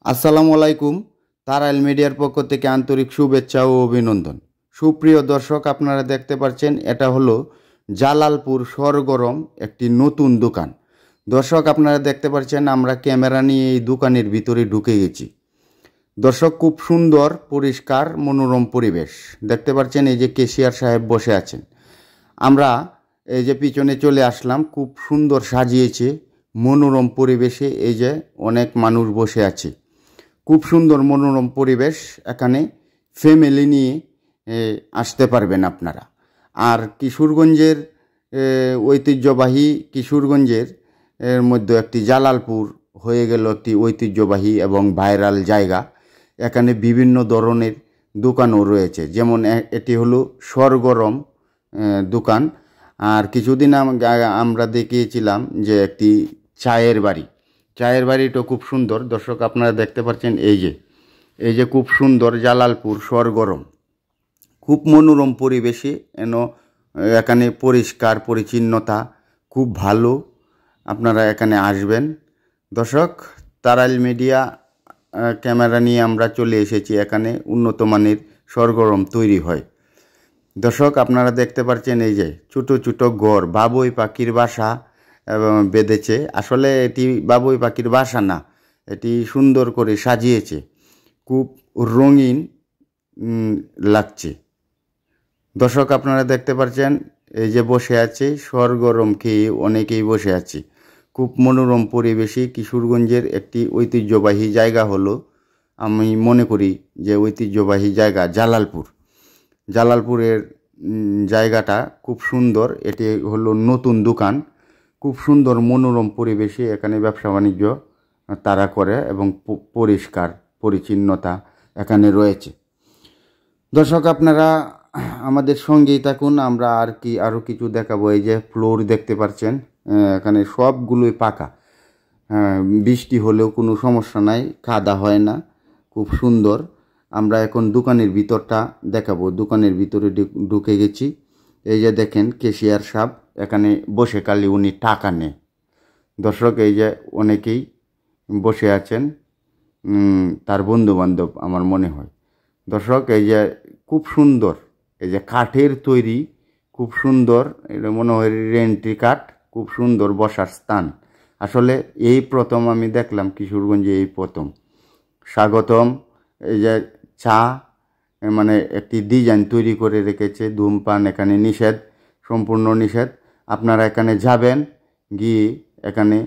আসসালামু আলাইকুম। তারাইল মিডিয়ার পক্ষ থেকে আন্তরিক শুভেচ্ছা ও অভিনন্দন। সুপ্রিয় দর্শক, আপনারা দেখতে পাচ্ছেন এটা হলো জালালপুর সরগরম একটি নতুন দোকান। দর্শক, আপনারা দেখতে পাচ্ছেন আমরা ক্যামেরা নিয়ে এই দোকানের ভিতরে ঢুকে গেছি। দর্শক, খুব সুন্দর পরিষ্কার মনোরম পরিবেশ দেখতে পাচ্ছেন। এই যে কেশিয়ার সাহেব বসে আছেন, আমরা এই যে পিছনে চলে আসলাম। খুব সুন্দর সাজিয়েছে মনোরম পরিবেশে। এই যে অনেক মানুষ বসে আছে, খুব সুন্দর মনোরম পরিবেশ। এখানে ফ্যামিলি নিয়ে আসতে পারবেন আপনারা। আর কিশোরগঞ্জের ঐতিহ্যবাহী কিশোরগঞ্জের এর মধ্যে একটি জালালপুর হয়ে গেল একটি ঐতিহ্যবাহী এবং ভাইরাল জায়গা। এখানে বিভিন্ন ধরনের দোকানও রয়েছে, যেমন এটি হলো সরগরম দোকান। আর কিছুদিন আমরা দেখিয়েছিলাম যে একটি চায়ের বাড়িটা খুব সুন্দর। দর্শক, আপনারা দেখতে পাচ্ছেন এই যে খুব সুন্দর জালালপুর সরগরম, খুব মনোরম পরিবেশে। এখানে পরিষ্কার পরিচ্ছন্নতা খুব ভালো। আপনারা এখানে আসবেন। দর্শক, তারাইল মিডিয়া ক্যামেরা নিয়ে আমরা চলে এসেছি। এখানে উন্নত মানের সরগরম তৈরি হয়। দর্শক, আপনারা দেখতে পাচ্ছেন এই যে ছোটো ছোটো ঘর, বাবুই পাখির বাসা বেঁধেছে। আসলে এটি বাবুই পাখির বাসা না, এটি সুন্দর করে সাজিয়েছে, খুব রঙিন লাগছে। দর্শক, আপনারা দেখতে পাচ্ছেন এই যে বসে আছে সরগরম খেয়ে অনেকেই বসে আছে। খুব মনোরম পরিবেশে কিশোরগঞ্জের একটি ঐতিহ্যবাহী জায়গা হলো, আমি মনে করি যে ঐতিহ্যবাহী জায়গা জালালপুরের জায়গাটা খুব সুন্দর। এটি হলো নতুন দোকান, খুব সুন্দর মনোরম পরিবেশে এখানে ব্যবসা বাণিজ্য তারা করে এবং পরিষ্কার পরিচ্ছন্নতা এখানে রয়েছে। দর্শক, আপনারা আমাদের সঙ্গেই থাকুন, আমরা আরও কিছু দেখাবো। এই যে ফ্লোর দেখতে পাচ্ছেন, এখানে সবগুলোই পাকা। বৃষ্টি হলেও কোনো সমস্যা নাই, কাদা হয় না, খুব সুন্দর। আমরা এখন দোকানের ভিতরটা দেখাবো। দোকানের ভিতরে ঢুকে গেছি। এই যে দেখেন ক্যাশিয়ার সাহেব এখানে বসে কালি উনি টাকা নেয়। দর্শক, এই যে অনেকেই বসে আছেন, তার বন্ধুবান্ধব আমার মনে হয়। দর্শক, এই যে খুব সুন্দর, এই যে কাঠের তৈরি, খুব সুন্দর। এটা মনে হয় রেন্ট্রি কাঠ, খুব সুন্দর বসার স্থান। আসলে এই প্রথম আমি দেখলাম কিশোরগঞ্জে, এই প্রথম। স্বাগতম। এই যে চা, মানে একটি ডিজাইন তৈরি করে রেখেছে। ধূমপান এখানে নিষেধ, সম্পূর্ণ নিষেধ। আপনারা এখানে যাবেন, গিয়ে এখানে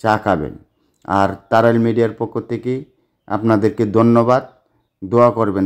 চা খাবেন। আর তারাইল মিডিয়ার পক্ষ থেকে আপনাদেরকে ধন্যবাদ, দোয়া করবেন।